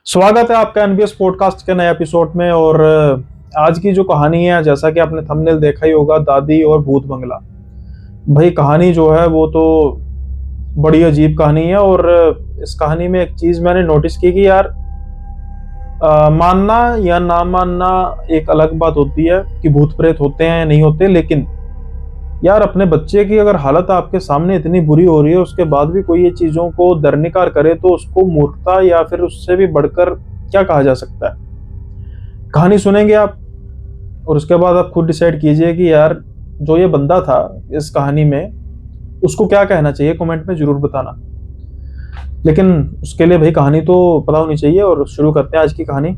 स्वागत है आपका एनबीएस पॉडकास्ट के नए एपिसोड में। और आज की जो कहानी है, जैसा कि आपने थंबनेल देखा ही होगा, दादी और भूत बंगला। भाई कहानी जो है वो तो बड़ी अजीब कहानी है। और इस कहानी में एक चीज मैंने नोटिस की कि यार मानना या ना मानना एक अलग बात होती है कि भूत प्रेत होते हैं या नहीं होते, लेकिन यार अपने बच्चे की अगर हालत आपके सामने इतनी बुरी हो रही है, उसके बाद भी कोई ये चीजों को दरनिकार करे तो उसको मूर्खता या फिर उससे भी बढ़कर क्या कहा जा सकता है। कहानी सुनेंगे आप और उसके बाद आप खुद डिसाइड कीजिए कि यार जो ये बंदा था इस कहानी में, उसको क्या कहना चाहिए, कमेंट में जरूर बताना। लेकिन उसके लिए भाई कहानी तो पता होनी चाहिए। और शुरू करते हैं आज की कहानी।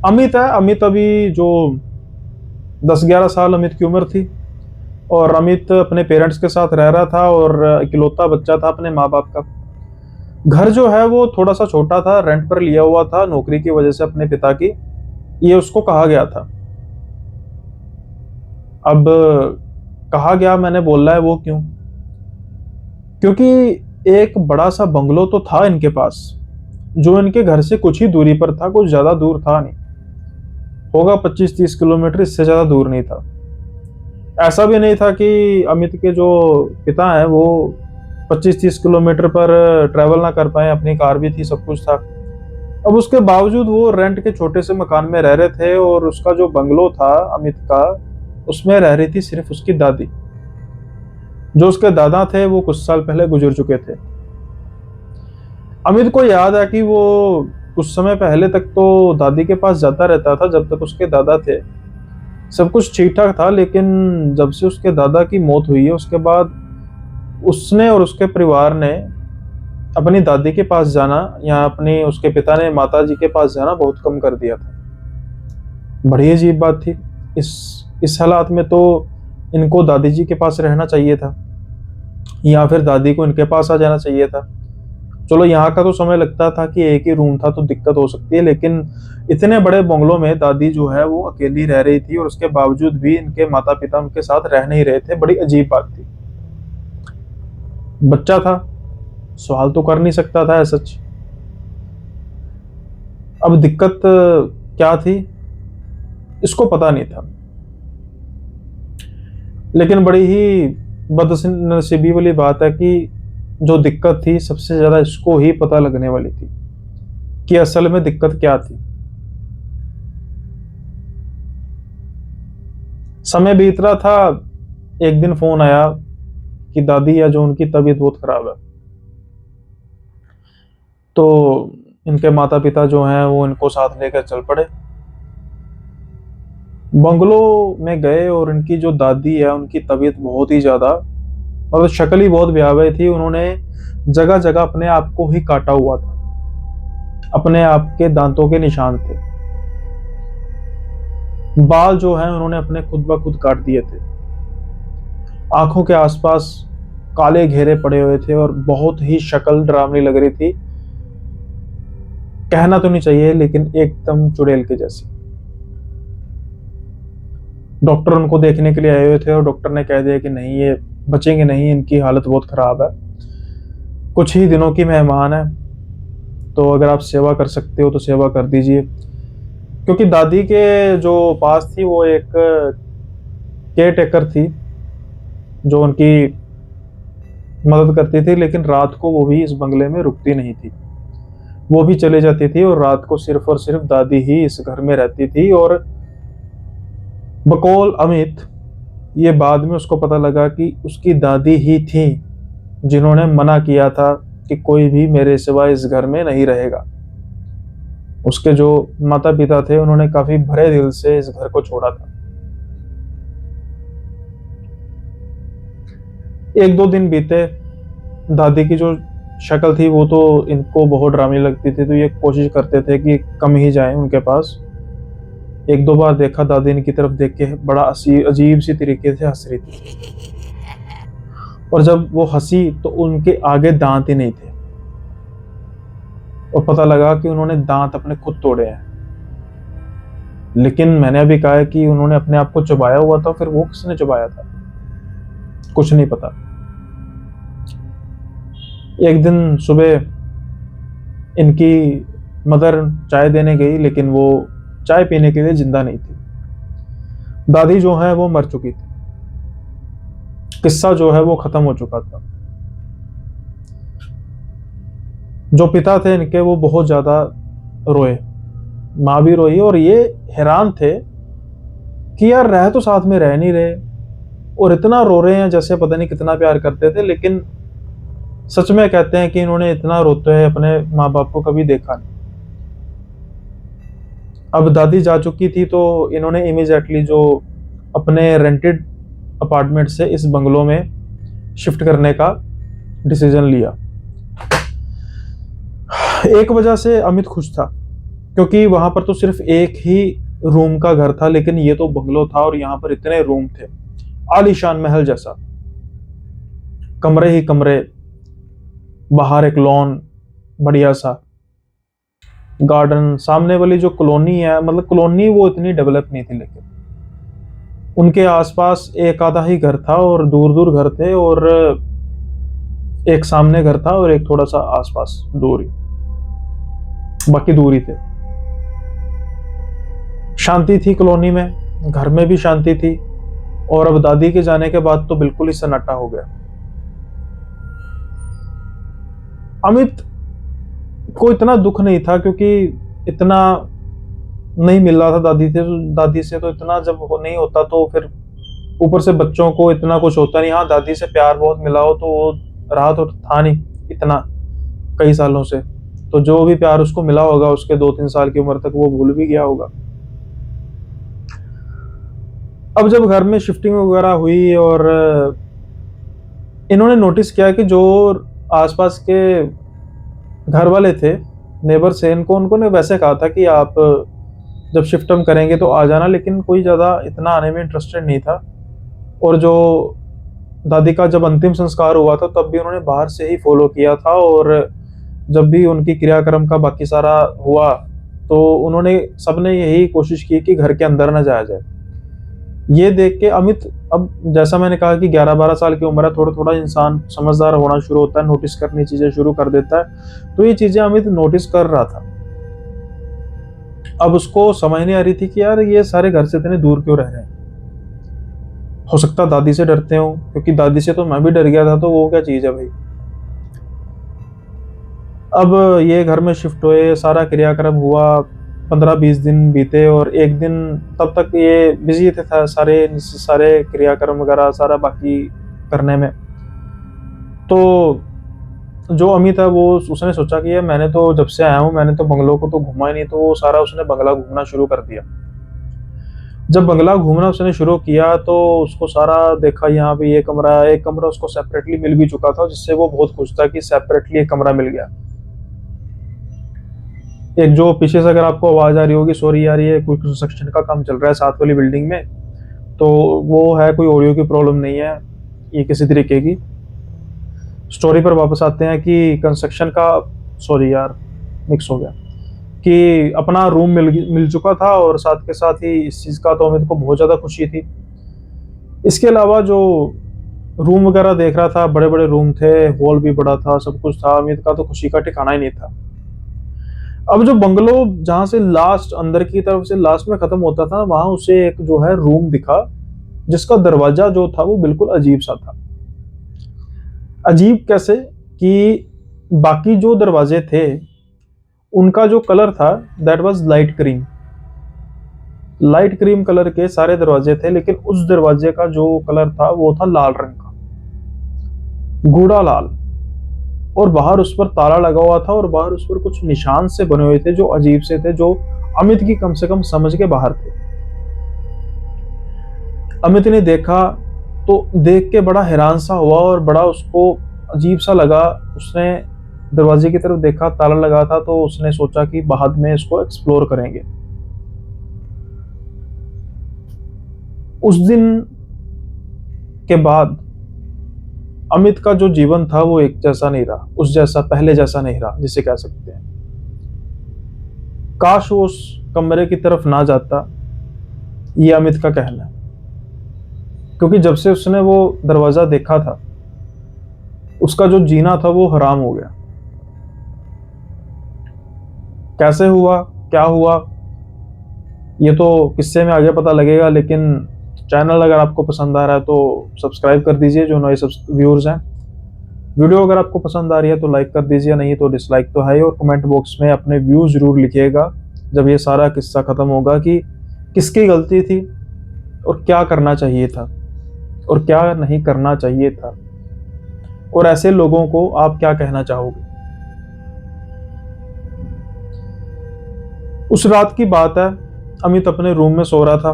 अमित है। अमित अभी जो 10-11 साल अमित की उम्र थी। और अमित अपने पेरेंट्स के साथ रह रहा था और इकलौता बच्चा था अपने माँ बाप का। घर जो है वो थोड़ा सा छोटा था, रेंट पर लिया हुआ था नौकरी की वजह से अपने पिता की, ये उसको कहा गया था। अब कहा गया मैंने बोला है वो क्यों? क्योंकि एक बड़ा सा बंगलो तो था इनके पास, जो इनके घर से कुछ ही दूरी पर था, कुछ ज्यादा दूर था नहीं, होगा 25-30 किलोमीटर, इससे ज्यादा दूर नहीं था। ऐसा भी नहीं था कि अमित के जो पिता हैं वो 25-30 किलोमीटर पर ट्रेवल ना कर पाए, अपनी कार भी थी, सब कुछ था। अब उसके बावजूद वो रेंट के छोटे से मकान में रह रहे थे। और उसका जो बंगलो था अमित का, उसमें रह रही थी सिर्फ उसकी दादी। जो उसके दादा थे वो कुछ साल पहले गुजर चुके थे। अमित को याद है कि वो कुछ समय पहले तक तो दादी के पास जाता रहता था, जब तक उसके दादा थे सब कुछ ठीक ठाक था। लेकिन जब से उसके दादा की मौत हुई है, उसके बाद उसने और उसके परिवार ने अपनी दादी के पास जाना या अपनी उसके पिता ने माता जी के पास जाना बहुत कम कर दिया था। बड़ी अजीब बात थी। इस हालात में तो इनको दादी जी के पास रहना चाहिए था या फिर दादी को इनके पास आ जाना चाहिए था। चलो यहाँ का तो समय लगता था कि एक ही रूम था तो दिक्कत हो सकती है, लेकिन इतने बड़े बंगलों में दादी जो है वो अकेली रह रही थी और उसके बावजूद भी इनके माता पिता उनके साथ रह नहीं रहे थे। बड़ी अजीब बात थी। बच्चा था, सवाल तो कर नहीं सकता था सच। अब दिक्कत क्या थी इसको पता नहीं था। लेकिन बड़ी ही बदनसीबी वाली बात है कि जो दिक्कत थी सबसे ज्यादा इसको ही पता लगने वाली थी कि असल में दिक्कत क्या थी। समय बीत रहा था। एक दिन फोन आया कि दादी या जो उनकी तबीयत बहुत खराब है। तो इनके माता पिता जो हैं वो इनको साथ लेकर चल पड़े, बंगलो में गए। और इनकी जो दादी है उनकी तबीयत बहुत ही ज्यादा, मतलब शक्ल ही बहुत भयावह थी। उन्होंने जगह जगह अपने आप को ही काटा हुआ था, अपने आप के दांतों के निशान थे। बाल जो हैं उन्होंने अपने खुद ब खुद काट दिए थे। आंखों के आसपास काले घेरे पड़े हुए थे और बहुत ही शक्ल डरावनी लग रही थी। कहना तो नहीं चाहिए लेकिन एकदम चुड़ैल के जैसी। डॉक्टर उनको देखने के लिए आए हुए थे और डॉक्टर ने कह दिया कि नहीं, ये बचेंगे नहीं, इनकी हालत बहुत खराब है, कुछ ही दिनों की मेहमान है, तो अगर आप सेवा कर सकते हो तो सेवा कर दीजिए। क्योंकि दादी के जो पास थी वो एक केयर टेकर थी जो उनकी मदद करती थी, लेकिन रात को वो भी इस बंगले में रुकती नहीं थी, वो भी चले जाती थी। और रात को सिर्फ और सिर्फ दादी ही इस घर में रहती थी। और बकौल अमित, ये बाद में उसको पता लगा कि उसकी दादी ही थी जिन्होंने मना किया था कि कोई भी मेरे सिवाय इस घर में नहीं रहेगा। उसके जो माता पिता थे उन्होंने काफी भरे दिल से इस घर को छोड़ा था। 1-2 दिन बीते। दादी की जो शक्ल थी वो तो इनको बहुत डरावनी लगती थी, तो ये कोशिश करते थे कि कम ही जाएं उनके पास। 1-2 बार देखा दादी इनकी तरफ देख के बड़ा अजीब सी तरीके से हंस रही थी। और जब वो हंसी तो उनके आगे दांत ही नहीं थे। और पता लगा कि उन्होंने दांत अपने खुद तोड़े हैं। लेकिन मैंने अभी कहा है कि उन्होंने अपने आप को चबाया हुआ था, फिर वो किसने चबाया था कुछ नहीं पता। एक दिन सुबह इनकी मदर चाय देने गई, लेकिन वो चाय पीने के लिए जिंदा नहीं थी। दादी जो है वो मर चुकी थी। किस्सा जो है वो खत्म हो चुका था। जो पिता थे इनके वो बहुत ज्यादा रोए, माँ भी रोई, और ये हैरान थे कि यार रह तो साथ में रह नहीं रहे और इतना रो रहे हैं जैसे पता नहीं कितना प्यार करते थे। लेकिन सच में कहते हैं कि इन्होंने इतना रोते हुए अपने माँ बाप को कभी देखा नहीं। अब दादी जा चुकी थी तो इन्होंने इमीडिएटली जो अपने रेंटेड अपार्टमेंट से इस बंगलो में शिफ्ट करने का डिसीजन लिया। एक वजह से अमित खुश था, क्योंकि वहां पर तो सिर्फ एक ही रूम का घर था, लेकिन ये तो बंगलो था और यहाँ पर इतने रूम थे, आलीशान महल जैसा, कमरे ही कमरे, बाहर एक लॉन बढ़िया सा, गार्डन। सामने वाली जो कॉलोनी है, मतलब कॉलोनी वो इतनी डेवलप नहीं थी, लेकिन उनके आसपास एक आधा ही घर था और दूर दूर घर थे, और एक सामने घर था और एक थोड़ा सा आसपास दूर ही, बाकी दूर ही थे। शांति थी कॉलोनी में, घर में भी शांति थी, और अब दादी के जाने के बाद तो बिल्कुल ही सन्नाटा हो गया। अमित को इतना दुख नहीं था, क्योंकि इतना नहीं मिल रहा था दादी से तो इतना जब नहीं होता तो फिर ऊपर से बच्चों को इतना कुछ होता नहीं। हाँ, दादी से प्यार बहुत मिला हो तो वो रहा तो था नहीं इतना कई सालों से, तो जो भी प्यार उसको मिला होगा उसके 2-3 साल की उम्र तक वो भूल भी गया होगा। अब जब घर में शिफ्टिंग वगैरह हुई और इन्होंने नोटिस किया कि जो आसपास के घर वाले थे, नेबर से, उनको ने वैसे कहा था कि आप जब शिफ्ट हम करेंगे तो आ जाना, लेकिन कोई ज़्यादा इतना आने में इंटरेस्टेड नहीं था। और जो दादी का जब अंतिम संस्कार हुआ था तब भी उन्होंने बाहर से ही फॉलो किया था, और जब भी उनकी क्रियाक्रम का बाकी सारा हुआ तो उन्होंने सबने यही कोशिश की कि घर के अंदर न जाया जाए। ये देख के अमित, अब जैसा मैंने कहा कि 11-12 साल की उम्र है, थोड़ा थोड़ा इंसान समझदार होना शुरू होता है, नोटिस करनी चीजें शुरू कर देता है, तो ये चीजें अमित नोटिस कर रहा था। अब उसको समझ नहीं आ रही थी कि यार ये सारे घर से इतने दूर क्यों रह रहे हैं। हो सकता दादी से डरते हो, क्योंकि दादी से तो मैं भी डर गया था, तो वो क्या चीज है भाई। अब ये घर में शिफ्ट हुए, सारा क्रियाक्रम हुआ, 15-20 दिन बीते, और एक दिन तब तक ये बिजी थे सारे सारे क्रियाक्रम वगैरह सारा बाकी करने में। तो जो अमित है वो उसने सोचा कि ये मैंने तो जब से आया हूँ मैंने तो बंगलों को तो घूमा ही नहीं, तो वो सारा उसने बंगला घूमना शुरू कर दिया। जब बंगला घूमना उसने शुरू किया तो उसको सारा देखा, यहाँ पे ये कमरा, एक कमरा उसको सेपरेटली मिल भी चुका था, जिससे वो बहुत खुश था कि सेपरेटली एक कमरा मिल गया। एक जो पीछे से अगर आपको आवाज आ रही होगी, सॉरी यार ये कोई कंस्ट्रक्शन का काम चल रहा है साथ वाली बिल्डिंग में, तो वो है, कोई ऑडियो की प्रॉब्लम नहीं है ये किसी तरीके की। स्टोरी पर वापस आते हैं कि कंस्ट्रक्शन का, सॉरी यार मिक्स हो गया, कि अपना रूम मिल चुका था, और साथ के साथ ही इस चीज़ का तो अमित को बहुत ज़्यादा खुशी थी। इसके अलावा जो रूम वगैरह देख रहा था, बड़े बड़े रूम थे, हॉल भी बड़ा था, सब कुछ था, अमित का तो खुशी का ठिकाना ही नहीं था। अब जो बंगलो जहां से लास्ट अंदर की तरफ से लास्ट में खत्म होता था, वहां उसे एक जो है रूम दिखा, जिसका दरवाजा जो था वो बिल्कुल अजीब सा था। अजीब कैसे कि बाकी जो दरवाजे थे उनका जो कलर था that was light cream, light cream colour के सारे दरवाजे थे, लेकिन उस दरवाजे का जो कलर था वो था लाल रंग का, गूढ़ा लाल, और बाहर उस पर ताला लगा हुआ था, और बाहर उस पर कुछ निशान से बने हुए थे जो अजीब से थे, जो अमित की कम से कम समझ के बाहर थे। अमित ने देखा तो देख के बड़ा हैरान सा हुआ और बड़ा उसको अजीब सा लगा। उसने दरवाजे की तरफ देखा, ताला लगा था, तो उसने सोचा कि बाद में इसको एक्सप्लोर करेंगे। उस दिन के बाद अमित का जो जीवन था वो एक जैसा नहीं रहा, उस जैसा पहले जैसा नहीं रहा जिसे कह सकते हैं। काश वो उस कमरे की तरफ ना जाता, ये अमित का कहना है, क्योंकि जब से उसने वो दरवाजा देखा था उसका जो जीना था वो हराम हो गया। कैसे हुआ, क्या हुआ, ये तो किस्से में आगे पता लगेगा। लेकिन चैनल अगर आपको पसंद आ रहा है तो सब्सक्राइब कर दीजिए, जो नए व्यूअर्स हैं। वीडियो अगर आपको पसंद आ रही है तो लाइक कर दीजिए, नहीं तो डिसलाइक तो है ही। और कमेंट बॉक्स में अपने व्यूज जरूर लिखिएगा जब ये सारा किस्सा खत्म होगा, कि किसकी गलती थी और क्या करना चाहिए था और क्या नहीं करना चाहिए था, और ऐसे लोगों को आप क्या कहना चाहोगे। उस रात की बात है, अमित अपने रूम में सो रहा था।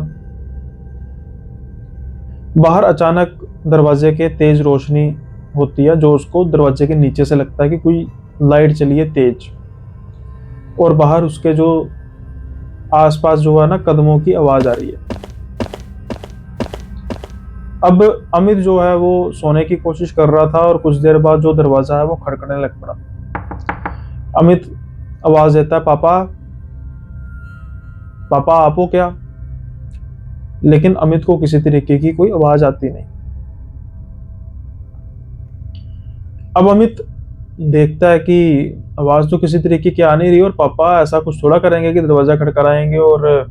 बाहर अचानक दरवाजे के तेज रोशनी होती है, जो उसको दरवाजे के नीचे से लगता है कि कोई लाइट चली है तेज, और बाहर उसके जो आसपास जो है ना कदमों की आवाज आ रही है। अब अमित जो है वो सोने की कोशिश कर रहा था, और कुछ देर बाद जो दरवाजा है वो खड़खड़ने लग पड़ा। अमित आवाज देता है, पापा, पापा आप हो क्या? लेकिन अमित को किसी तरीके की कोई आवाज आती नहीं। अब अमित देखता है कि आवाज तो किसी तरीके की आ नहीं रही, और पापा ऐसा कुछ थोड़ा करेंगे कि दरवाजा खड़खड़ाएंगे और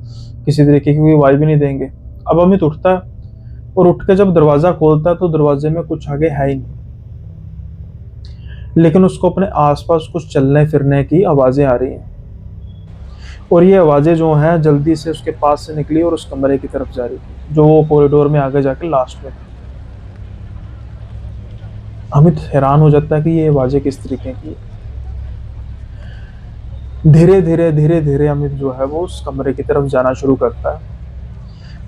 किसी तरीके की कोई आवाज भी नहीं देंगे। अब अमित उठता है, और उठ के जब दरवाजा खोलता है तो दरवाजे में कुछ आगे है ही नहीं, लेकिन उसको अपने आसपास कुछ चलने फिरने की आवाजें आ रही हैं। और ये आवाजें जो हैं जल्दी से उसके पास से निकली और उस कमरे की तरफ जा रही थी, जो वो कॉरिडोर में आगे जाके लास्ट में थी। अमित हैरान हो जाता है कि ये आवाजें किस तरीके की। धीरे धीरे धीरे धीरे अमित जो है वो उस कमरे की तरफ जाना शुरू करता है।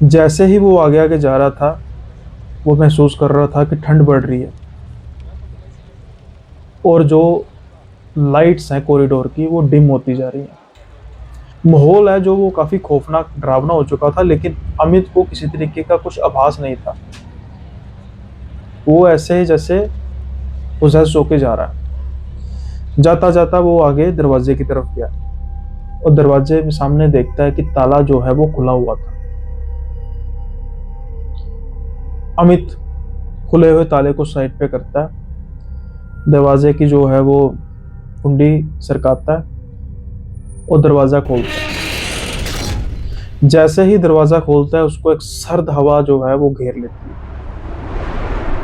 जैसे ही वो आगे आगे जा रहा था, वो महसूस कर रहा था कि ठंड बढ़ रही है, और जो लाइट्स हैं कॉरिडोर की वो डिम होती जा रही हैं। माहौल है जो वो काफी खौफनाक डरावना हो चुका था, लेकिन अमित को किसी तरीके का कुछ आभास नहीं था। वो ऐसे ही जैसे पोजेस होके जा रहा है। जाता जाता वो आगे दरवाजे की तरफ गया, और दरवाजे के सामने देखता है कि ताला जो है वो खुला हुआ था। अमित खुले हुए ताले को साइड पे करता है, दरवाजे की जो है वो कुंडी सरकाता है और दरवाजा खोलता है। जैसे ही दरवाजा खोलता है, उसको एक सर्द हवा जो है वो घेर लेती है।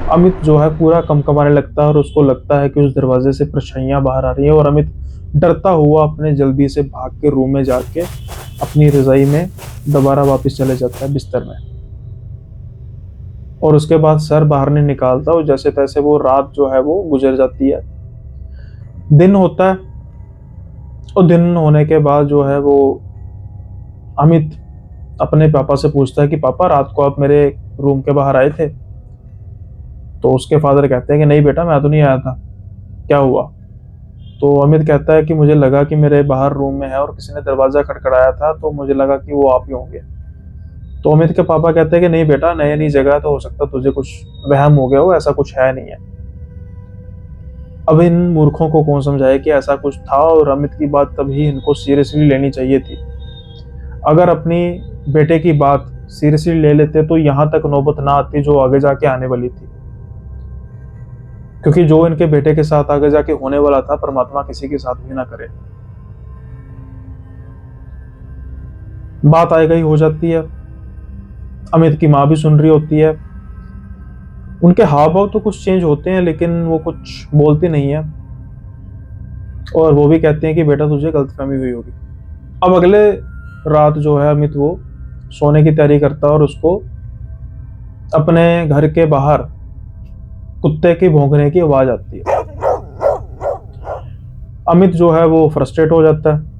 अमित जो है पूरा कमकमाने लगता है, और उसको लगता है कि उस दरवाजे से परछाइयां बाहर आ रही है। और अमित डरता हुआ अपने जल्दी से भाग के रूम में जाके अपनी रजाई में दोबारा वापस चले जाता है बिस्तर में। और उसके बाद सर बाहर नहीं निकालता, और जैसे तैसे वो रात जो है वो गुजर जाती है। दिन होता है, और दिन होने के बाद जो है वो अमित अपने पापा से पूछता है कि पापा, रात को आप मेरे रूम के बाहर आए थे? तो उसके फादर कहते हैं कि नहीं बेटा, मैं तो नहीं आया था, क्या हुआ? तो अमित कहता है कि मुझे लगा कि मेरे बाहर रूम में है और किसी ने दरवाजा खटखटाया था, तो मुझे लगा कि वो आप ही होंगे। तो अमित के पापा कहते हैं कि नहीं बेटा, नई नई जगह तो हो सकता है तुझे कुछ वहम हो गया हो, ऐसा कुछ है नहीं है। अब इन मूर्खों को कौन समझाए कि ऐसा कुछ था, और अमित की बात तभी इनको सीरियसली लेनी चाहिए थी। अगर अपनी बेटे की बात सीरियसली ले लेते तो यहाँ तक नौबत ना आती जो आगे जाके आने वाली थी। क्योंकि जो इनके बेटे के साथ आगे जाके होने वाला था, परमात्मा किसी के साथ भी ना करे। बात आएगा ही हो जाती है। अमित की माँ भी सुन रही होती है। उनके हाव भाव तो कुछ चेंज होते हैं, लेकिन वो कुछ बोलती नहीं है, और वो भी कहते हैं कि बेटा तुझे गलतफहमी हुई होगी। अब अगले रात जो है अमित वो सोने की तैयारी करता है, और उसको अपने घर के बाहर कुत्ते की भौंकने की आवाज आती है। अमित जो है वो फ्रस्ट्रेट हो जाता है।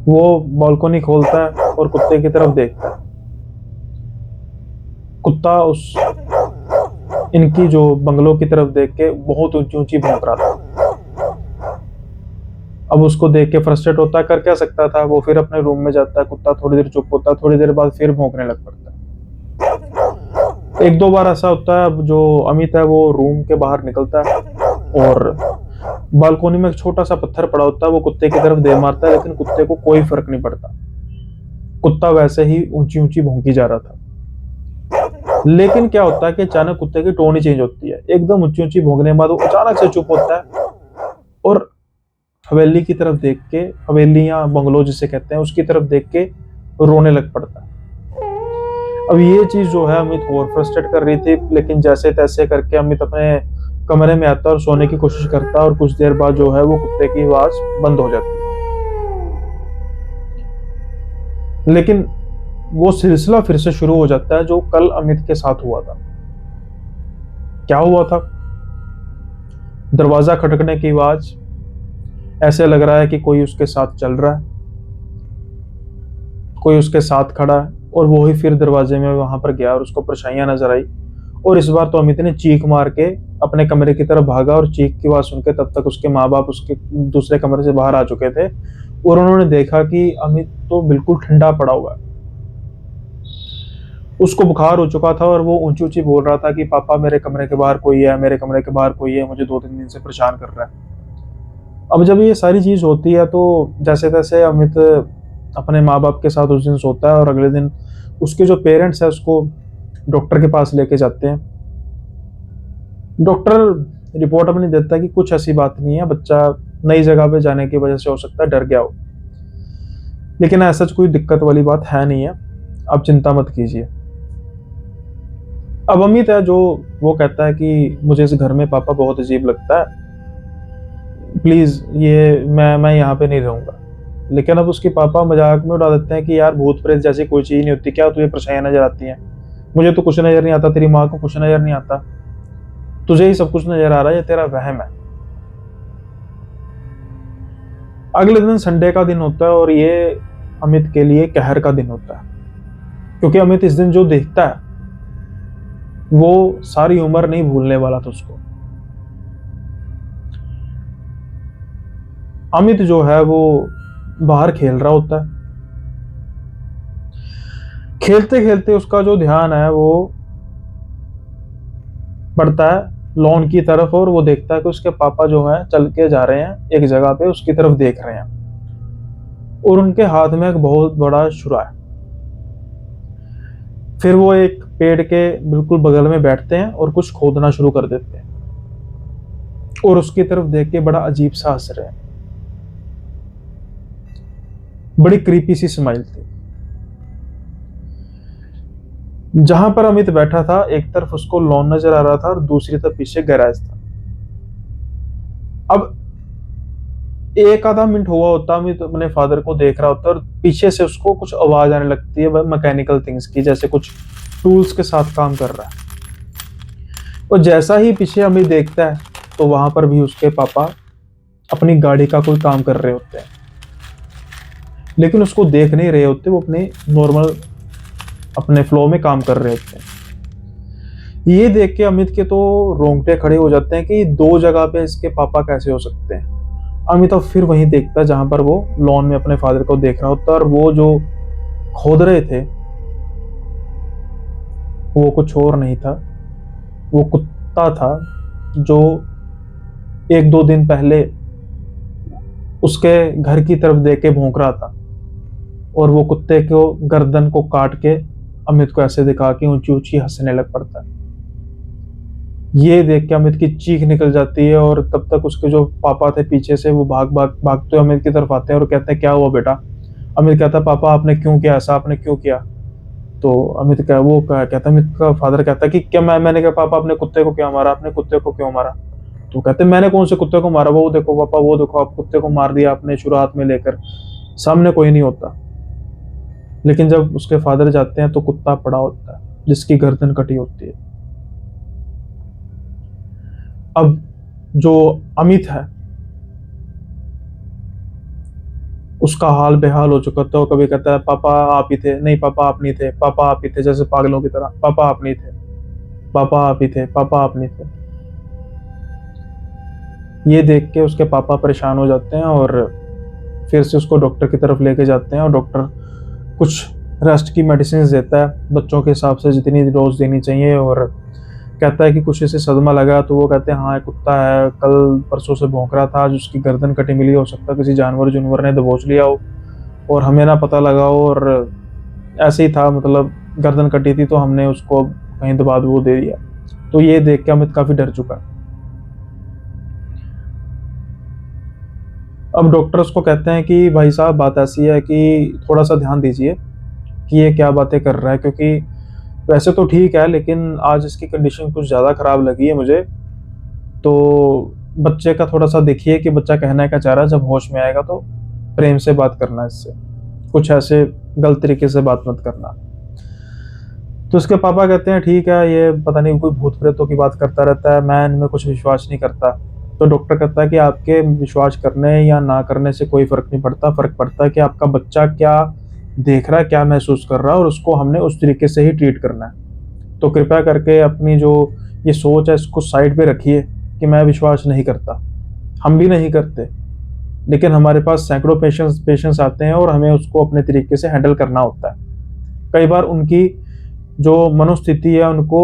वो बालकनी खोलता है और कुत्ते की तरफ देखता है। कुत्ता उस इनकी जो बंगलों की तरफ देख के बहुत ऊंची ऊंची भौंक रहा था। अब उसको देख के फ्रस्ट्रेट होता है, कर क्या सकता था। वो फिर अपने रूम में जाता है, कुत्ता थोड़ी देर चुप होता है, थोड़ी देर बाद फिर भौंकने लग पड़ता है। एक दो बार ऐसा होता है। अब जो अमित है वो रूम के बाहर निकलता है, और बालकोनी में एक छोटा सा पत्थर पड़ा होता है, वो कुत्ते की तरफ दे मारता है, लेकिन कुत्ते को कोई फर्क नहीं पड़ता। कुत्ता वैसे ही ऊंची ऊंची भौंकी जा रहा था। लेकिन क्या होता है कि अचानक कुत्ते की टोन ही चेंज होती है। एकदम ऊंची ऊंची भौंकने के बाद वो अचानक से चुप होता है, और हवेली की तरफ देख के, हवेली या बंगलो जिसे कहते हैं, उसकी तरफ देख के रोने लग पड़ता है। अब ये चीज जो है अमित को और फ्रस्ट्रेट कर रही थी, लेकिन जैसे तैसे करके अमित अपने कमरे में आता है और सोने की कोशिश करता है, और कुछ देर बाद जो है वो कुत्ते की आवाज बंद हो जाती है। लेकिन वो सिलसिला फिर से शुरू हो जाता है जो कल अमित के साथ हुआ था। क्या हुआ था? दरवाजा खटकने की आवाज, ऐसे लग रहा है कि कोई उसके साथ चल रहा है, कोई उसके साथ खड़ा है। और वो ही फिर दरवाजे में वहां पर गया और उसको परछाइयां नजर आई। और इस बार तो अमित ने चीख मार के अपने कमरे की तरफ भागा, और चीख की आवाज सुन के तब तक उसके माँ बाप उसके दूसरे कमरे से बाहर आ चुके थे, और उन्होंने देखा कि अमित तो बिल्कुल ठंडा पड़ा हुआ है। उसको बुखार हो चुका था और वो ऊंची ऊंची बोल रहा था कि पापा मेरे कमरे के बाहर कोई है, मेरे कमरे के बाहर कोई है, मुझे 2-3 दिन से परेशान कर रहा है। अब जब ये सारी चीज होती है तो जैसे तैसे अमित अपने माँ बाप के साथ उस दिन सोता है, और अगले दिन उसके जो पेरेंट्स है उसको डॉक्टर के पास लेके जाते हैं। डॉक्टर रिपोर्ट अपनी देता है कि कुछ ऐसी बात नहीं है, बच्चा नई जगह पे जाने की वजह से हो सकता है डर गया हो, लेकिन ऐसा कोई दिक्कत वाली बात है नहीं है, आप चिंता मत कीजिए। अब अमित है जो वो कहता है कि मुझे इस घर में पापा बहुत अजीब लगता है, प्लीज ये मैं यहाँ पे नहीं रहूंगा। लेकिन अब उसके पापा मजाक में उड़ा देते हैं कि यार भूत प्रेत जैसी कोई चीज नहीं होती, क्या तुझे परछाइयां नजर आती हैं? मुझे तो कुछ नजर नहीं आता, तेरी माँ को कुछ नजर नहीं आता, तुझे ही सब कुछ नजर आ रहा है, ये तेरा वहम है। अगले दिन संडे का दिन होता है, और ये अमित के लिए कहर का दिन होता है, क्योंकि अमित इस दिन जो देखता है वो सारी उम्र नहीं भूलने वाला था उसको। अमित जो है वो बाहर खेल रहा होता है। खेलते खेलते उसका जो ध्यान है वो बढ़ता है लॉन की तरफ, और वो देखता है कि उसके पापा जो है चल के जा रहे हैं एक जगह पे, उसकी तरफ देख रहे हैं, और उनके हाथ में एक बहुत बड़ा छुरा है। फिर वो एक पेड़ के बिल्कुल बगल में बैठते हैं और कुछ खोदना शुरू कर देते हैं, और उसकी तरफ देख के बड़ा अजीब सा हंस रहे हैं। बड़ी क्रीपी सी स्माइल थी। जहां पर अमित बैठा था एक तरफ उसको लॉन नजर आ रहा था, और दूसरी तरफ पीछे गैराज था। अब एक आधा मिनट हुआ होता, अमित अपने फादर को देख रहा होता है, और पीछे से उसको कुछ आवाज आने लगती है मैकेनिकल थिंग्स की, जैसे कुछ टूल्स के साथ काम कर रहा है। और जैसा ही पीछे अमित देखता है तो वहां पर भी उसके पापा अपनी गाड़ी का कोई काम कर रहे होते हैं, लेकिन उसको देख नहीं रहे होते, वो अपने नॉर्मल अपने फ्लो में काम कर रहे होते हैं। ये देख के अमित के तो रोंगटे खड़े हो जाते हैं कि दो जगह पे इसके पापा कैसे हो सकते हैं। अमित अब फिर वहीं देखता है जहां पर वो लॉन में अपने फादर को देख रहा होता है, और वो जो खोद रहे थे वो कुछ और नहीं था, वो कुत्ता था जो 1-2 दिन पहले उसके घर की तरफ देख के भौंक रहा था, और वो कुत्ते को गर्दन को काट के अमित को ऐसे दिखा के ऊंची ऊंची हंसने लग पड़ता है। ये देख के अमित की चीख निकल जाती है, और तब तक उसके जो पापा थे पीछे से वो भागते अमित की तरफ आते हैं और कहते हैं क्या हुआ बेटा? अमित कहता है पापा आपने क्यों किया ऐसा, आपने क्यों किया? तो अमित कहता अमित का फादर कहता है कि क्या मैंने कहा पापा अपने कुत्ते को क्यों मारा, आपने कुत्ते को क्यों मारा? तो कहते मैंने कौन से कुत्ते को मारा, वो देखो पापा, वो देखो आप कुत्ते को मार दिया आपने छुरा हाथ में लेकर, सामने कोई नहीं होता। लेकिन जब उसके फादर जाते हैं तो कुत्ता पड़ा होता है जिसकी गर्दन कटी होती है। अब जो अमित है उसका हाल बेहाल हो चुका था। कभी कहता है पापा आप ही थे, नहीं पापा आप नहीं थे, पापा आप ही थे, जैसे पागलों की तरह, पापा आप नहीं थे, पापा आप ही थे, पापा आप नहीं थे। ये देख के उसके पापा परेशान हो जाते हैं, और फिर से उसको डॉक्टर की तरफ लेके जाते हैं, और डॉक्टर कुछ रेस्ट की मेडिसिन देता है बच्चों के हिसाब से जितनी डोज देनी चाहिए, और कहता है कि कुछ इसे सदमा लगा। तो वो कहते हैं हाँ एक कुत्ता है, कल परसों से भौंक रहा था, आज उसकी गर्दन कटी मिली, हो सकता है किसी जानवर ने दबोच लिया हो और हमें ना पता लगा हो, और ऐसे ही था, मतलब गर्दन कटी थी तो हमने उसको कहीं दबा वो दे दिया। तो ये देख के अमित काफी डर चुका। अब डॉक्टर उसको कहते हैं कि भाई साहब बात ऐसी है कि थोड़ा सा ध्यान दीजिए कि ये क्या बातें कर रहा है, क्योंकि वैसे तो ठीक है लेकिन आज इसकी कंडीशन कुछ ज़्यादा ख़राब लगी है मुझे। तो बच्चे का थोड़ा सा देखिए कि बच्चा कहना क्या चाह रहा है, जब होश में आएगा तो प्रेम से बात करना इससे, कुछ ऐसे गलत तरीके से बात मत करना। तो उसके पापा कहते हैं ठीक है, ये पता नहीं कोई भूत प्रेतों की बात करता रहता है, मैं इनमें कुछ विश्वास नहीं करता। तो डॉक्टर कहता है कि आपके विश्वास करने या ना करने से कोई फर्क नहीं पड़ता, फर्क पड़ता है कि आपका बच्चा क्या देख रहा है, क्या महसूस कर रहा है, और उसको हमने उस तरीके से ही ट्रीट करना है। तो कृपया करके अपनी जो ये सोच है इसको साइड पे रखिए कि मैं विश्वास नहीं करता, हम भी नहीं करते, लेकिन हमारे पास सैकड़ों पेशेंट्स आते हैं और हमें उसको अपने तरीके से हैंडल करना होता है। कई बार उनकी जो मनोस्थिति है उनको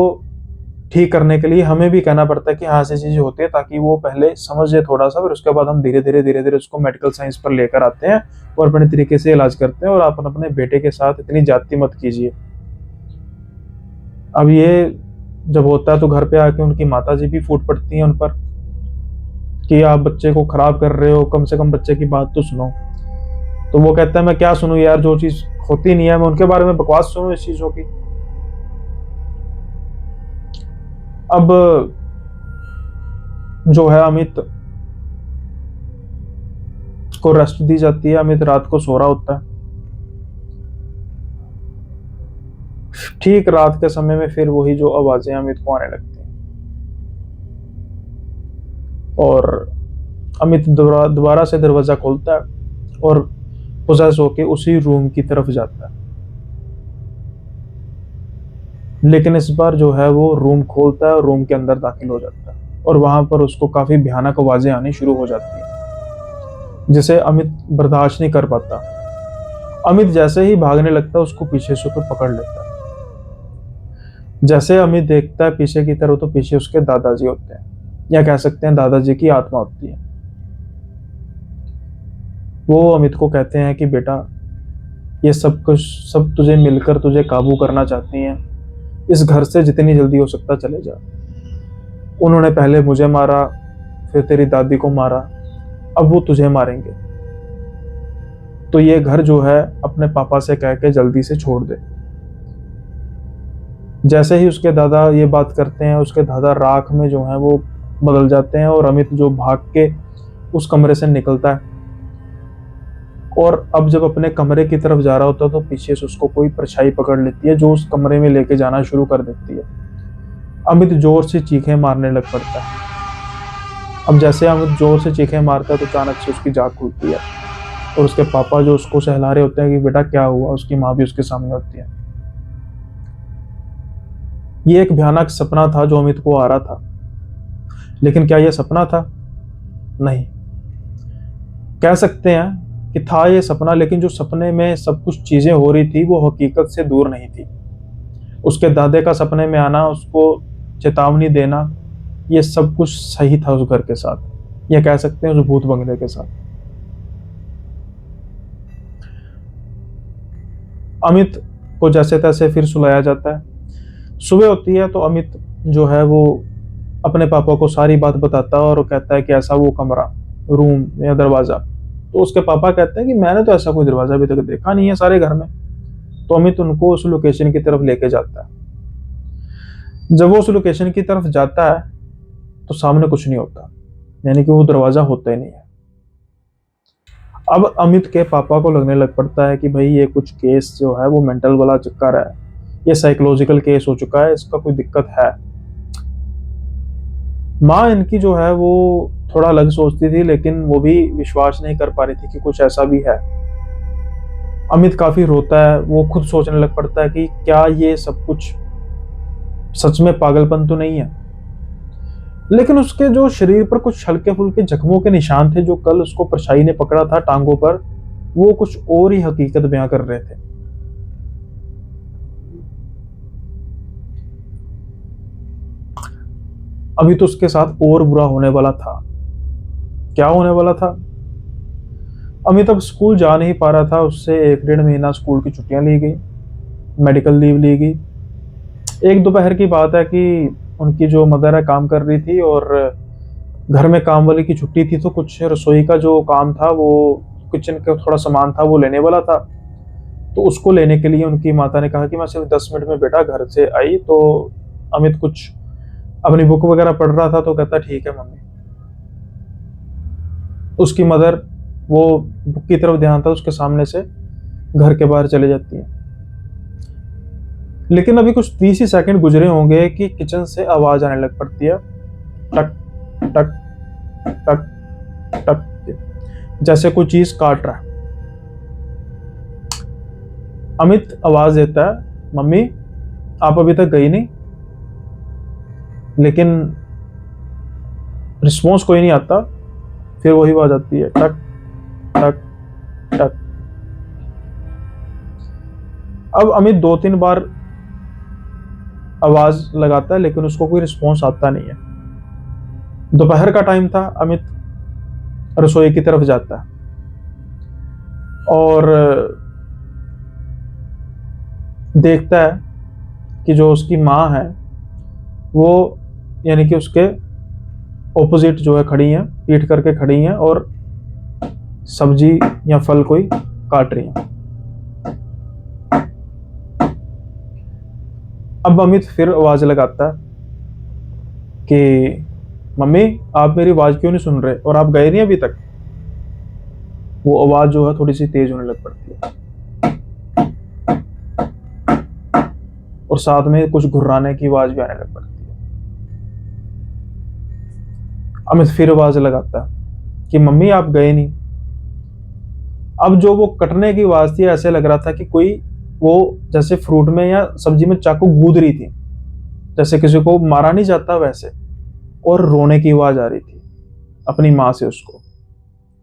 ठीक करने के लिए हमें भी कहना पड़ता है कि हाँ ऐसी चीजें होती है, ताकि वो पहले समझे थोड़ा सा, फिर उसके बाद हम धीरे धीरे उसको मेडिकल साइंस पर लेकर आते हैं और अपने तरीके से इलाज करते हैं। और आप अपने बेटे के साथ इतनी ज्यादती मत कीजिए। अब ये जब होता है तो घर पे आके उनकी माता जी भी फूट पड़ती हैं उन पर कि आप बच्चे को खराब कर रहे हो, कम से कम बच्चे की बात तो सुनो। तो वो कहता है मैं क्या सुनूं यार, जो चीज होती नहीं है मैं उनके बारे में बकवास सुनूं इस चीजों की। अब जो है अमित को रेस्ट दी जाती है, अमित रात को सो रहा होता है। ठीक रात के समय में फिर वही जो आवाजें अमित को आने लगती हैं और अमित दोबारा से दरवाजा खोलता है और पोजेस होके उसी रूम की तरफ जाता है। लेकिन इस बार जो है वो रूम खोलता है और रूम के अंदर दाखिल हो जाता है और वहां पर उसको काफी भयानक आवाजें आनी शुरू हो जाती हैं जिसे अमित बर्दाश्त नहीं कर पाता। अमित जैसे ही भागने लगता है उसको पीछे से तो पकड़ लेता है। जैसे अमित देखता है पीछे की तरफ तो पीछे उसके दादाजी होते हैं, या कह सकते हैं दादाजी की आत्मा होती है। वो अमित को कहते हैं कि बेटा ये सब कुछ सब तुझे मिलकर तुझे काबू करना चाहती हैं, इस घर से जितनी जल्दी हो सकता चले जा। उन्होंने पहले मुझे मारा, फिर तेरी दादी को मारा, अब वो तुझे मारेंगे। तो ये घर जो है अपने पापा से कह के जल्दी से छोड़ दे। जैसे ही उसके दादा ये बात करते हैं उसके दादा राख में जो है वो बदल जाते हैं और अमित जो भाग के उस कमरे से निकलता है और अब जब अपने कमरे की तरफ जा रहा होता है तो पीछे से उसको कोई परछाई पकड़ लेती है जो उस कमरे में लेके जाना शुरू कर देती है। अमित जोर से चीखें मारने लग पड़ता है। अब जैसे अमित जोर से चीखें मारता है तो अचानक से उसकी जाग खुलती है और उसके पापा जो उसको सहला रहे होते हैं कि बेटा क्या हुआ, उसकी माँ भी उसके सामने होती है। ये एक भयानक सपना था जो अमित को आ रहा था, लेकिन क्या यह सपना था? नहीं, कह सकते हैं कि था ये सपना, लेकिन जो सपने में सब कुछ चीजें हो रही थी वो हकीकत से दूर नहीं थी। उसके दादे का सपने में आना, उसको चेतावनी देना, ये सब कुछ सही था उस घर के साथ, या कह सकते हैं उस भूत बंगले के साथ। अमित को जैसे तैसे फिर सुलाया जाता है। सुबह होती है तो अमित जो है वो अपने पापा को सारी बात बताता है और कहता है कि ऐसा वो कमरा, रूम या दरवाजा। तो उसके पापा कहते हैं कि मैंने तो ऐसा कोई दरवाजा अभी तक देखा नहीं है सारे घर में। तो अमित उनको उस लोकेशन की तरफ लेके जाता है। जब वो उस लोकेशन की तरफ जाता है तो सामने कुछ नहीं होता, यानी कि वो दरवाजा होता ही नहीं है। अब अमित के पापा को लगने लग पड़ता है कि भाई ये कुछ केस जो है वो मेंटल वाला चक्कर है, ये साइकोलॉजिकल केस हो चुका है, इसका कोई दिक्कत है। माँ इनकी जो है वो थोड़ा अलग सोचती थी, लेकिन वो भी विश्वास नहीं कर पा रही थी कि कुछ ऐसा भी है। अमित काफी रोता है, वो खुद सोचने लग पड़ता है कि क्या ये सब कुछ सच में पागलपन तो नहीं है। लेकिन उसके जो शरीर पर कुछ हल्के फुल्के जख्मों के निशान थे जो कल उसको परछाई ने पकड़ा था टांगों पर, वो कुछ और ही हकीकत बयां कर रहे थे। अभी तो उसके साथ और बुरा होने वाला था। क्या होने वाला था? अमित अब स्कूल जा नहीं पा रहा था, उससे 1 डेढ़ महीना स्कूल की छुट्टियां ली गई, मेडिकल लीव ली गई। एक दोपहर की बात है कि उनकी जो मदर है काम कर रही थी और घर में काम वाली की छुट्टी थी, तो कुछ रसोई का जो काम था, वो किचन का थोड़ा सामान था वो लेने वाला था। तो उसको लेने के लिए उनकी माता ने कहा कि मैं सिर्फ 10 मिनट में बेटा घर से आई। तो अमित कुछ अपनी बुक वगैरह पढ़ रहा था, तो कहता ठीक है मम्मी। उसकी मदर, वो बुक की तरफ ध्यान था उसके सामने से घर के बाहर चले जाती है। लेकिन अभी कुछ 30 ही सेकंड गुजरे होंगे कि किचन से आवाज आने लग पड़ती है, टक टक टक टक, जैसे कोई चीज काट रहा है। अमित आवाज देता है, मम्मी आप अभी तक गई नहीं। लेकिन रिस्पॉन्स कोई नहीं आता। फिर वही आवाज आती है, टक टक टक। अब अमित 2-3 बार आवाज लगाता है, लेकिन उसको कोई रिस्पॉन्स आता नहीं है। दोपहर का टाइम था। अमित रसोई की तरफ जाता है और देखता है कि जो उसकी माँ है वो, यानी कि उसके ऑपोजिट जो है खड़ी हैं, पीठ करके खड़ी हैं और सब्जी या फल कोई काट रही हैं। अब अमित फिर आवाज लगाता है कि मम्मी आप मेरी आवाज क्यों नहीं सुन रहे, और आप गए नहीं अभी तक। वो आवाज जो है थोड़ी सी तेज होने लग पड़ती है और साथ में कुछ घुर्राने की आवाज भी आने लग पड़ती है। अमित फिर आवाज लगाता है कि मम्मी आप गए नहीं। अब जो वो कटने की आवाज थी, ऐसे लग रहा था कि कोई वो जैसे फ्रूट में या सब्जी में चाकू गूंद रही थी, जैसे किसी को मारा नहीं जाता वैसे। और रोने की आवाज आ रही थी अपनी माँ से उसको,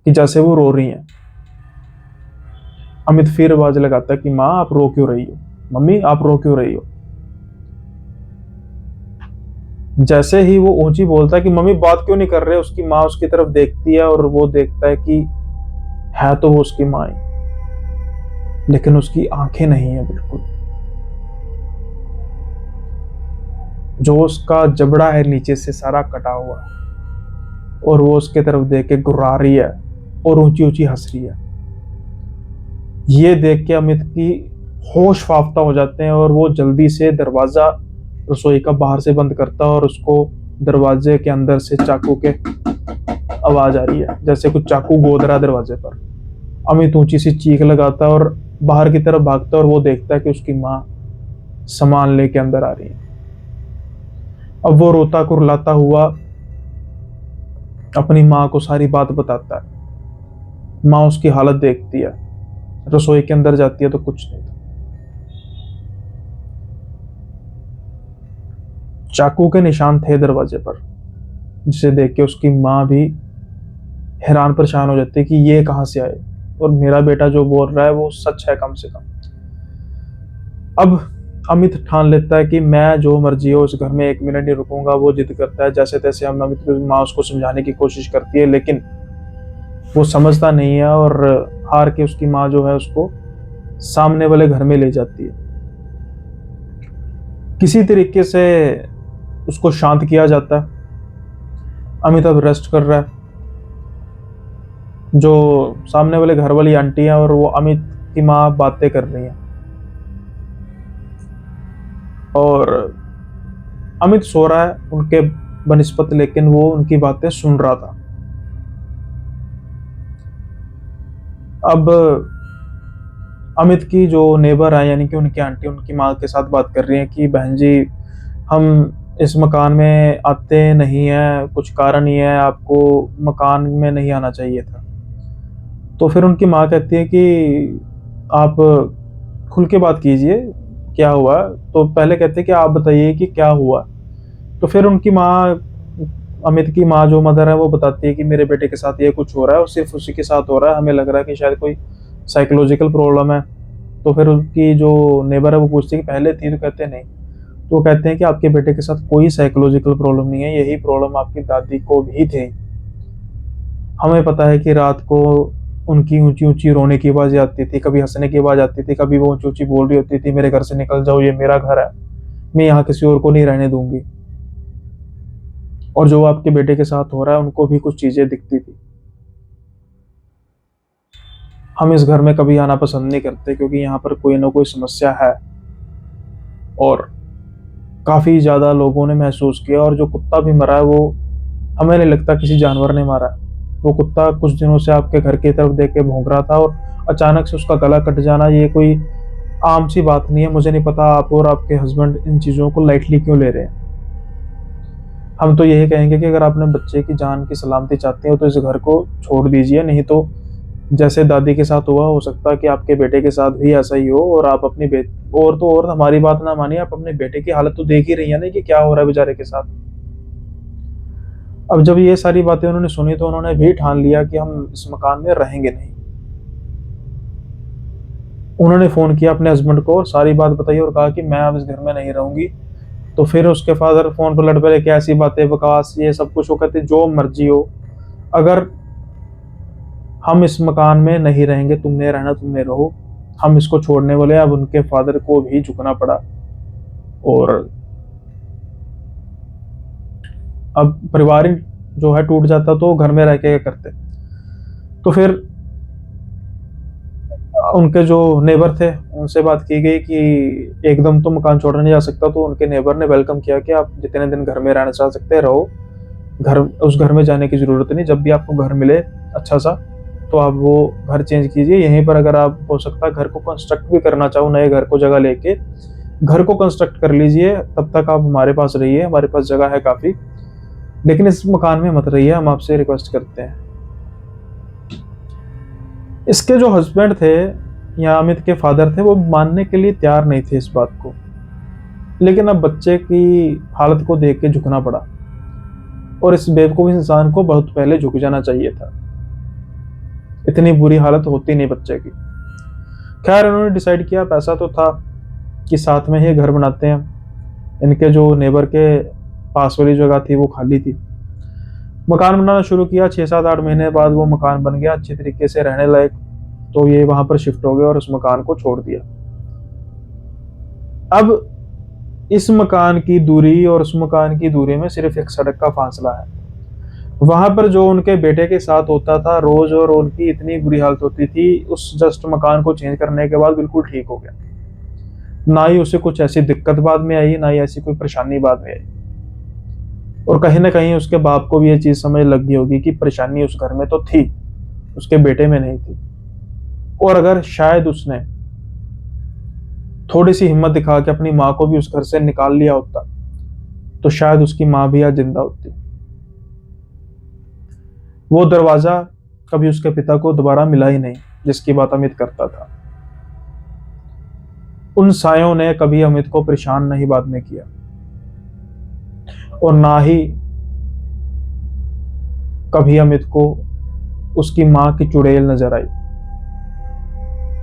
कि जैसे वो रो रही हैं। अमित फिर आवाज लगाता है कि माँ आप रो क्यों रही हो, मम्मी आप रो क्यों रही हो। जैसे ही वो ऊंची बोलता है कि मम्मी बात क्यों नहीं कर रहे, उसकी माँ उसकी तरफ देखती है और वो देखता है कि है तो वो उसकी माँ ही, लेकिन उसकी आंखें नहीं है बिल्कुल। जो उसका जबड़ा है नीचे से सारा कटा हुआ है और वो उसके तरफ देख के गुर्रा रही है और ऊंची ऊंची हंस रही है। ये देख के अमित की होश फाफ्ता हो जाते हैं और वो जल्दी से दरवाजा रसोई का बाहर से बंद करता है और उसको दरवाजे के अंदर से चाकू के आवाज आ रही है, जैसे कुछ चाकू गोद रहा दरवाजे पर। अमित ऊंची सी चीख लगाता है और बाहर की तरफ भागता है और वो देखता है कि उसकी माँ सामान लेके अंदर आ रही है। अब वो रोता कुरलाता हुआ अपनी माँ को सारी बात बताता है। माँ उसकी हालत देखती है, रसोई के अंदर जाती है तो कुछ नहीं था। चाकू के निशान थे दरवाजे पर, जिसे देख के उसकी माँ भी हैरान परेशान हो जाती है कि ये कहां से आए और मेरा बेटा जो बोल रहा है वो सच है कम से कम। अब अमित ठान लेता है कि मैं जो मर्जी हो उस घर में 1 मिनट नहीं रुकूंगा। वो जिद करता है, जैसे तैसे हम अमित की माँ उसको समझाने की कोशिश करती है, लेकिन वो समझता नहीं है और हार के उसकी माँ जो है उसको सामने वाले घर में ले जाती है। किसी तरीके से उसको शांत किया जाता है। अमित अब रेस्ट कर रहा है। जो सामने वाले घर वाली आंटी है और वो अमित की माँ बातें कर रही हैं और अमित सो रहा है उनके बनिस्पत, लेकिन वो उनकी बातें सुन रहा था। अब अमित की जो नेबर है, यानी कि उनकी आंटी, उनकी माँ के साथ बात कर रही है कि बहन जी हम इस मकान में आते नहीं है, कुछ कारण ये है, आपको मकान में नहीं आना चाहिए था। तो फिर उनकी माँ कहती है कि आप खुल के बात कीजिए, क्या हुआ। तो पहले कहते हैं कि आप बताइए कि क्या हुआ। तो फिर उनकी माँ, अमित की माँ जो मदर है, वो बताती है कि मेरे बेटे के साथ ये कुछ हो रहा है और सिर्फ उसी के साथ हो रहा है, हमें लग रहा है कि शायद कोई साइकोलॉजिकल प्रॉब्लम है। तो फिर उनकी जो नेबर है वो पूछती है कि पहले थी, तो कहते नहीं। तो वो कहते हैं कि आपके बेटे के साथ कोई साइकोलॉजिकल प्रॉब्लम नहीं है, यही प्रॉब्लम आपकी दादी को भी थी। हमें पता है कि रात को उनकी ऊंची ऊंची रोने की आवाजें आती थी, कभी हंसने की आवाज आती थी, कभी वो ऊंची ऊंची बोल रही होती थी मेरे घर से निकल जाओ, ये मेरा घर है, मैं यहाँ किसी और को नहीं रहने दूंगी। और जो आपके बेटे के साथ हो रहा है उनको भी कुछ चीजें दिखती थी। हम इस घर में कभी आना पसंद नहीं करते क्योंकि यहाँ पर कोई ना कोई समस्या है, और काफी ज्यादा लोगों ने महसूस किया। और जो कुत्ता भी मरा है वो हमें नहीं लगता किसी जानवर ने मारा है। वो कुत्ता कुछ दिनों से आपके घर की तरफ देख के भौंक रहा था, और अचानक से उसका गला कट जाना ये कोई आम सी बात नहीं है। मुझे नहीं पता आप और आपके हस्बैंड इन चीजों को लाइटली क्यों ले रहे हैं। हम तो यही कहेंगे कि अगर आपने बच्चे की जान की सलामती चाहते हो तो इस घर को छोड़ दीजिए, नहीं तो जैसे दादी के साथ हुआ हो सकता है कि आपके बेटे के साथ भी ऐसा ही हो। और आप अपनी और तो और हमारी बात ना मानिए, आप अपने बेटे की हालत तो देख ही रही है ना कि क्या हो रहा है बेचारे के साथ। अब जब ये सारी बातें उन्होंने सुनी तो उन्होंने भी ठान लिया कि हम इस मकान में रहेंगे नहीं। उन्होंने फोन किया अपने हस्बैंड को और सारी बात बताई और कहा कि मैं अब इस घर में नहीं रहूंगी। तो फिर उसके फादर फोन पर लड़ पड़े कि ऐसी बातें बकवास ये सब कुछ। वो कहते जो मर्जी हो, अगर हम इस मकान में नहीं रहेंगे, तुमने रहना तुमने रहो, हम इसको छोड़ने वाले। अब उनके फादर को भी झुकना पड़ा। और अब परिवार जो है टूट जाता तो घर में रह के क्या करते। तो फिर उनके जो नेबर थे उनसे बात की गई कि एकदम तो मकान छोड़ने नहीं जा सकता। तो उनके नेबर ने वेलकम किया कि आप जितने दिन घर में रहना चाह सकते रहो, घर उस घर में जाने की जरूरत नहीं। जब भी आपको घर मिले अच्छा सा तो आप वो घर चेंज कीजिए। यहीं पर अगर आप हो सकता है घर को कंस्ट्रक्ट भी करना चाहो, नए घर को जगह लेके घर को कंस्ट्रक्ट कर लीजिए। तब तक आप हमारे पास रहिए, हमारे पास जगह है काफी, लेकिन इस मकान में मत रहिए, हम आपसे रिक्वेस्ट करते हैं। इसके जो हस्बैंड थे या अमित के फादर थे वो मानने के लिए तैयार नहीं थे इस बात को, लेकिन अब बच्चे की हालत को देख के झुकना पड़ा। और इस बेवकूफ इंसान को बहुत पहले झुक जाना चाहिए था, इतनी बुरी हालत होती नहीं बच्चे की। खैर उन्होंने डिसाइड किया, पैसा तो था कि साथ में ही घर बनाते हैं। इनके जो नेबर के पास वाली जगह थी वो खाली थी। मकान बनाना शुरू किया। 6-7-8 महीने बाद वो मकान बन गया अच्छी तरीके से रहने लायक। तो ये वहां पर शिफ्ट हो गए और उस मकान को छोड़ दिया। अब इस मकान की दूरी और उस मकान की दूरी में सिर्फ एक सड़क का फासला है। वहां पर जो उनके बेटे के साथ होता था रोज, और उनकी इतनी बुरी हालत होती थी, उस जस्ट मकान को चेंज करने के बाद बिल्कुल ठीक हो गया। ना ही उसे कुछ ऐसी दिक्कत बाद में आई, ना ही ऐसी कोई परेशानी बाद में आई। और कहीं ना कहीं उसके बाप को भी ये चीज समझ लग गई होगी कि परेशानी उस घर में तो थी, उसके बेटे में नहीं थी। और अगर शायद उसने थोड़ी सी हिम्मत दिखा के अपनी माँ को भी उस घर से निकाल लिया होता तो शायद उसकी माँ भी आज जिंदा होती। वो दरवाजा कभी उसके पिता को दोबारा मिला ही नहीं जिसकी बात अमित करता था। उन सायों ने कभी अमित को परेशान नहीं बाद में किया, और ना ही कभी अमित को उसकी मां की चुड़ैल नजर आई।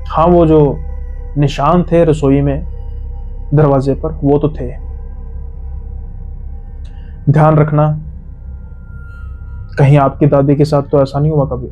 हाँ, वो जो निशान थे रसोई में दरवाजे पर वो तो थे। ध्यान रखना कहीं आपकी दादी के साथ तो ऐसा नहीं हुआ कभी।